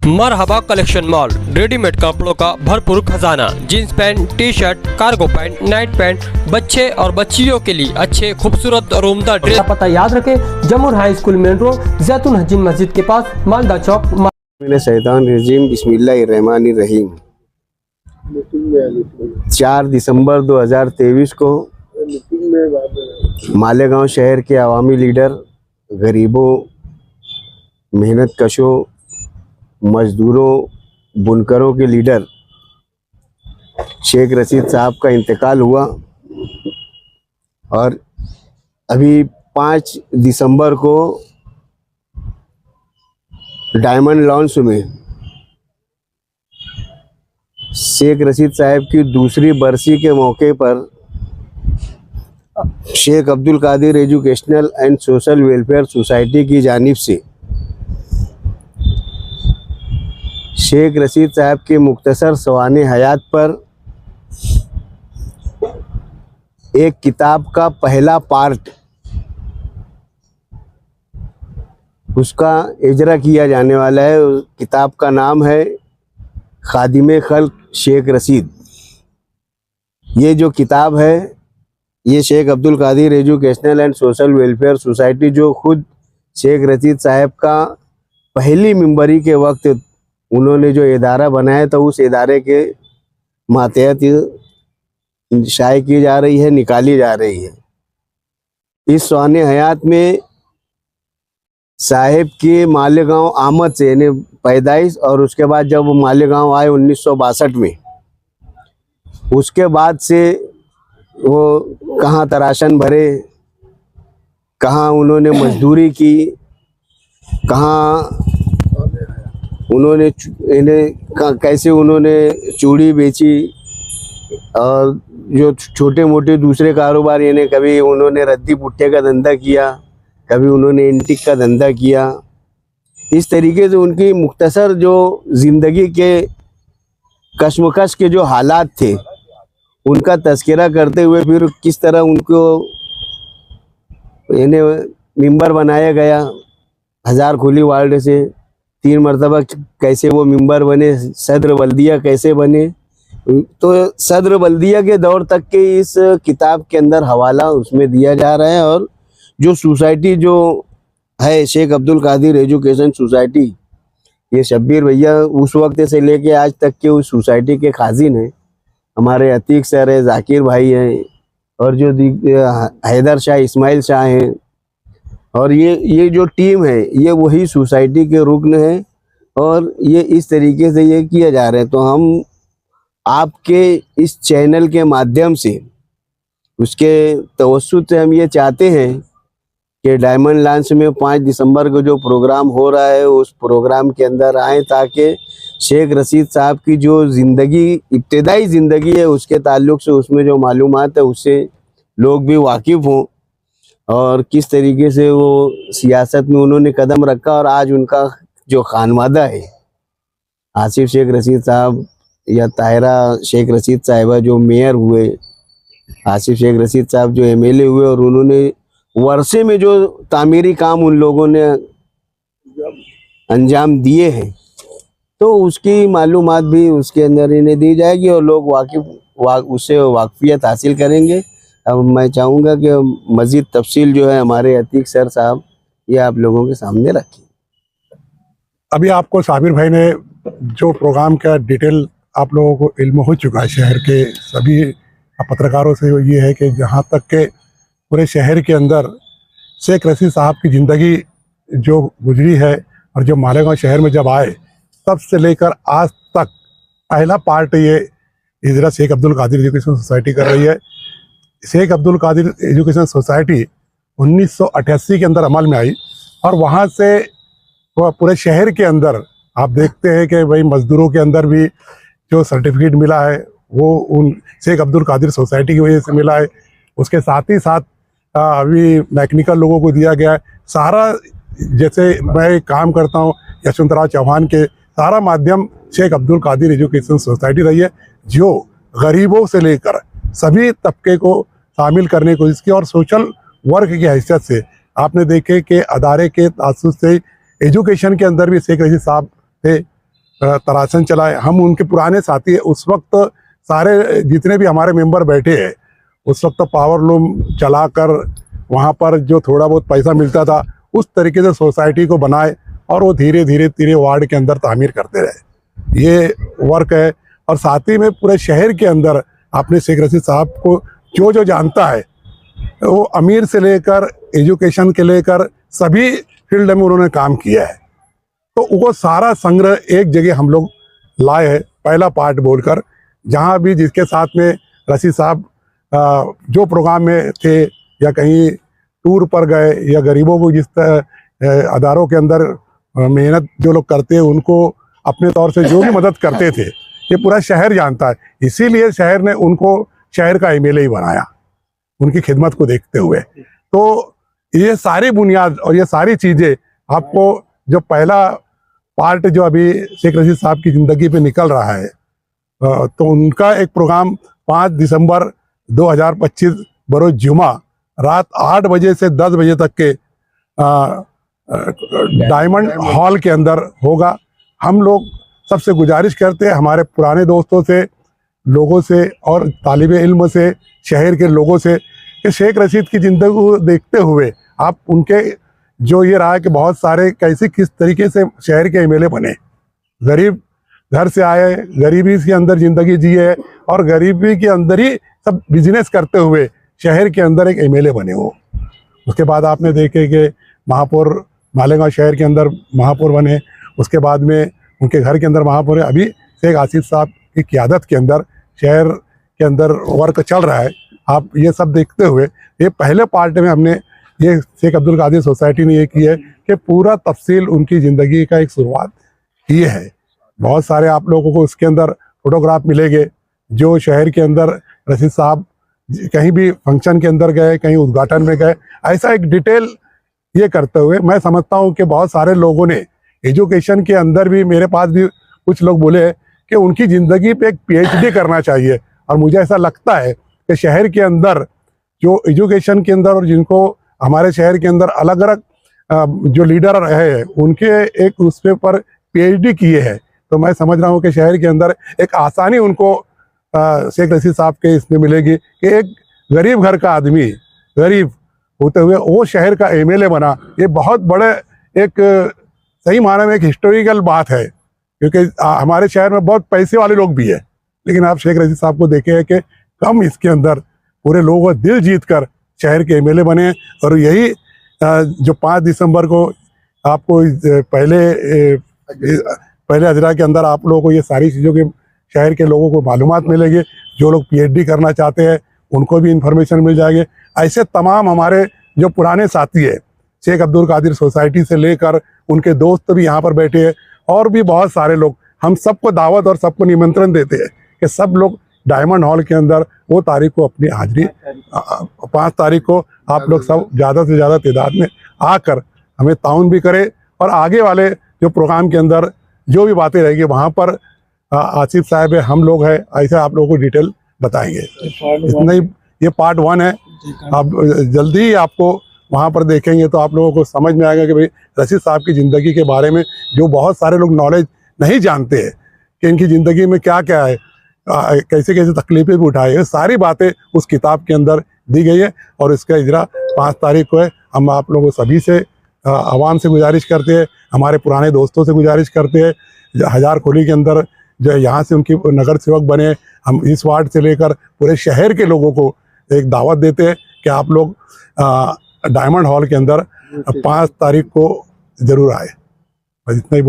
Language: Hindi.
मरहबा कलेक्शन मॉल, रेडीमेड कपड़ों का भरपूर खजाना, jeans pant, T shirt, cargo pant, night pant, बच्चे और बच्चियों के लिए अच्छे खूबसूरत और उम्दा ड्रेस। पता याद रखे, जमुर हाई स्कूल मेन रोड, जैतून हजीन मस्जिद के पास, मालदा चौक। शैतान रजीम, बिस्मिल्लाहिर्रहमानिर्रहीम। 4 दिसंबर 2023 को मालेगांव शहर के अवामी लीडर, गरीबों, मेहनत कशों, मजदूरों, बुनकरों के लीडर शेख रशीद साहब का इंतकाल हुआ और अभी 5 दिसंबर को डायमंड लॉन्च में शेख रशीद साहब की दूसरी बरसी के मौके पर Sheikh Abdul Qadir Educational and Social Welfare Society की जानिब से शेख रशीद साहब के मुख्तसर सवाने हयात पर एक किताब का पहला पार्ट उसका इजरा किया जाने वाला है। उस किताब का नाम है खादिमे खल्क शेख रशीद। ये जो किताब है, ये Sheikh Abdul Qadir Educational and Social Welfare Society, जो खुद शेख रशीद साहब का पहली मिंबरी के वक्त उन्होंने जो इदारा बनाया था, उस इदारे के मातहत शाये की जा रही है, निकाली जा रही है। इस सवाने हयात में साहिब के मालेगांव आमद से, यानी पैदाइश, और उसके बाद जब वो मालेगांव आए 1962 में, उसके बाद से वो कहाँ तराशन भरे, कहाँ उन्होंने मजदूरी की, कहाँ उन्होंने कैसे उन्होंने चूड़ी बेची, और जो छोटे मोटे दूसरे कारोबार, यानी कभी उन्होंने रद्दी पुट्टे का धंधा किया, कभी उन्होंने एंटिक का धंधा किया। इस तरीके से उनकी मुख्तसर जो ज़िंदगी के कश्मकश के जो हालात थे, उनका तज़किरा करते हुए फिर किस तरह उनको यानी मिंबर बनाया गया, हज़ार खुली वार्ड से 3 मरतबा कैसे वो मिंबर बने, सदर बल्दिया कैसे बने, तो सदर बल्दिया के दौर तक के इस किताब के अंदर हवाला उसमें दिया जा रहा है। और जो सोसाइटी जो है शेख अब्दुल कादिर एजुकेशन सोसाइटी, ये शब्बीर भैया उस वक्त से लेके आज तक के उस सोसाइटी के खाजिन हैं। हमारे अतीक सर है, जाकिर भाई हैं, और जो हैदर शाह, इस्माइल शाह हैं, और ये जो टीम है, ये वही सोसाइटी के रुकन है। और ये इस तरीके से ये किया जा रहा है। तो हम आपके इस चैनल के माध्यम से, उसके तवस्सुत से हम ये चाहते हैं कि डायमंड लॉन्च में 5 दिसंबर को जो प्रोग्राम हो रहा है, उस प्रोग्राम के अंदर आएँ, ताकि शेख रशीद साहब की जो ज़िंदगी, इब्तदाई ज़िंदगी है, उसके ताल्लुक़ से उसमें जो मालूमात है, उससे लोग भी वाकिफ़ हों, और किस तरीके से वो सियासत में उन्होंने कदम रखा। और आज उनका जो खानवादा है, आसिफ शेख रशीद साहब या ताहिरा शेख रशीद साहिबा जो मेयर हुए, आसिफ शेख रशीद साहब जो एमएलए हुए, और उन्होंने वर्षे में जो तामीरी काम उन लोगों ने अंजाम दिए हैं, तो उसकी मालूमात भी उसके अंदर इन्हें दी जाएगी और लोग उससे वाकफियत हासिल करेंगे। अब मैं चाहूँगा कि मज़ीद तफसील जो है हमारे अतीक सर साहब ये आप लोगों के सामने रखें। अभी आपको साबिर भाई ने जो प्रोग्राम का डिटेल आप लोगों को इल्म हो चुका है शहर के सभी पत्रकारों से, ये है कि जहाँ तक के पूरे शहर के अंदर शेख रशीद साहब की ज़िंदगी जो गुजरी है, और जो मालेगांव शहर में जब आए तब से लेकर आज तक पहला पार्ट ये इजरा शेख अब्दुल कादिर एजुकेशन सोसाइटी कर रही है। शेख अब्दुल कादिर एजुकेशन सोसाइटी 1988 के अंदर अमल में आई, और वहाँ से वह पूरे शहर के अंदर आप देखते हैं कि भाई मज़दूरों के अंदर भी जो सर्टिफिकेट मिला है वो उन शेख अब्दुल कादिर सोसाइटी की वजह से मिला है। उसके साथ ही साथ अभी मैकेनिकल लोगों को दिया गया है। सारा, जैसे मैं काम करता हूँ यशवंतराव चौहान के, सारा माध्यम शेख अब्दुल कादिर एजुकेशन सोसाइटी रही है, जो गरीबों से लेकर सभी तबके को शामिल करने की कोशिश की। और सोशल वर्क की हैसियत से आपने देखे कि अदारे के तासुस से एजुकेशन के अंदर भी शेख रशीद साहब थे, तरासन चलाए। हम उनके पुराने साथी हैं। उस वक्त सारे जितने भी हमारे मेंबर बैठे हैं उस वक्त पावर लूम चलाकर वहाँ पर जो थोड़ा बहुत पैसा मिलता था उस तरीके से सोसाइटी को बनाए और वो धीरे धीरे वार्ड के अंदर तामीर करते रहे। ये वर्क है। और साथ ही में पूरे शहर के अंदर आपने शेख रशीद साहब को जो जानता है, वो अमीर से लेकर एजुकेशन के लेकर सभी फील्ड में उन्होंने काम किया है। तो वो सारा संग्रह एक जगह हम लोग लाए हैं, पहला पार्ट बोलकर, जहाँ भी जिसके साथ में रशीद साहब जो प्रोग्राम में थे या कहीं टूर पर गए या गरीबों को जिस अदारों के अंदर मेहनत जो लोग करते हैं उनको अपने तौर से जो भी मदद करते थे, ये पूरा शहर जानता है। इसीलिए शहर ने उनको शहर का एमएलए ही बनाया, उनकी खिदमत को देखते हुए। तो ये सारी बुनियाद और ये सारी चीज़ें आपको जो पहला पार्ट जो अभी शेख रशीद साहब की ज़िंदगी पे निकल रहा है, तो उनका एक प्रोग्राम 5 दिसंबर 2025 बरोज जुमा रात 8 बजे से 10 बजे तक के डायमंड हॉल के अंदर होगा। हम लोग सबसे गुजारिश करते हैं, हमारे पुराने दोस्तों से, लोगों से और तालिबे इल्म से, शहर के लोगों से, कि शेख रशीद की ज़िंदगी को देखते हुए आप उनके जो ये रहा है कि बहुत सारे कैसे किस तरीके से शहर के एमएलए बने, गरीब घर से आए, गरीबी के अंदर ज़िंदगी जिए और गरीबी के अंदर ही सब बिजनेस करते हुए शहर के अंदर एक एमएलए बने हो। उसके बाद आपने देखे कि महापौर मालेगांव शहर के अंदर महापौर बने, उसके बाद में उनके घर के अंदर महापौर है। अभी शेख आसिफ साहब की क़ियादत के अंदर शहर के अंदर वर्क चल रहा है। आप ये सब देखते हुए ये पहले पार्ट में हमने ये शेख अब्दुल कादिर सोसाइटी ने ये की है कि पूरा तफसील उनकी ज़िंदगी का एक शुरुआत की है। बहुत सारे आप लोगों को उसके अंदर फोटोग्राफ मिलेंगे जो शहर के अंदर रशीद साहब कहीं भी फंक्शन के अंदर गए, कहीं उद्घाटन में गए, ऐसा एक डिटेल ये करते हुए मैं समझता हूँ कि बहुत सारे लोगों ने एजुकेशन के अंदर भी, मेरे पास भी कुछ लोग बोले कि उनकी ज़िंदगी पे एक पीएचडी करना चाहिए। और मुझे ऐसा लगता है कि शहर के अंदर जो एजुकेशन के अंदर और जिनको हमारे शहर के अंदर अलग अलग जो लीडर रहे हैं उनके एक उस पर पीएचडी किए हैं, तो मैं समझ रहा हूँ कि शहर के अंदर एक आसानी उनको शेख रशीद साहब के इसमें मिलेगी कि एक गरीब घर का आदमी, गरीब होते हुए वो शहर का एमएलए बना। ये बहुत बड़े एक सही मायने में एक हिस्टोरिकल बात है, क्योंकि हमारे शहर में बहुत पैसे वाले लोग भी है, लेकिन आप शेख रशीद साहब को देखे हैं कि कम इसके अंदर पूरे लोगों का दिल जीत कर शहर के एमएलए बने। और यही जो 5 दिसंबर को आपको पहले हजरा के अंदर आप लोगों को ये सारी चीज़ों के शहर के लोगों को मालूमात मिलेगी। जो लोग पीएचडी करना चाहते हैं उनको भी इंफॉर्मेशन मिल जाएगी। ऐसे तमाम हमारे जो पुराने साथी है शेख अब्दुल कादिर सोसाइटी से लेकर उनके दोस्त भी यहाँ पर बैठे हैं और भी बहुत सारे लोग, हम सबको दावत और सबको निमंत्रण देते हैं कि सब लोग डायमंड हॉल के अंदर वो तारीख को अपनी हाजिरी 5 तारीख को आप लोग सब ज़्यादा से ज़्यादा तादाद में आकर हमें ताउन भी करें और आगे वाले जो प्रोग्राम के अंदर जो भी बातें रहेगी वहाँ पर आसिफ साहब है, हम लोग हैं, ऐसे आप लोगों को डिटेल बताएंगे। इतना ही, ये पार्ट 1 है। आप जल्दी ही आपको वहाँ पर देखेंगे तो आप लोगों को समझ में आएगा कि भाई रशीद साहब की ज़िंदगी के बारे में जो बहुत सारे लोग नॉलेज नहीं जानते हैं कि इनकी ज़िंदगी में क्या क्या है, कैसे कैसे तकलीफ़ें भी उठाए, ये सारी बातें उस किताब के अंदर दी गई है। और इसका इजरा 5 तारीख को है। हम आप लोगों सभी से, आवाम से गुजारिश करते हैं, हमारे पुराने दोस्तों से गुजारिश करते हैं, हजार खोली के अंदर जो यहाँ से उनकी नगर सेवक बने, हम इस वार्ड से लेकर पूरे शहर के लोगों को एक दावत देते हैं कि आप लोग डायमंड हॉल के अंदर 5 तारीख को ज़रूर आए। बस इतना ही बोल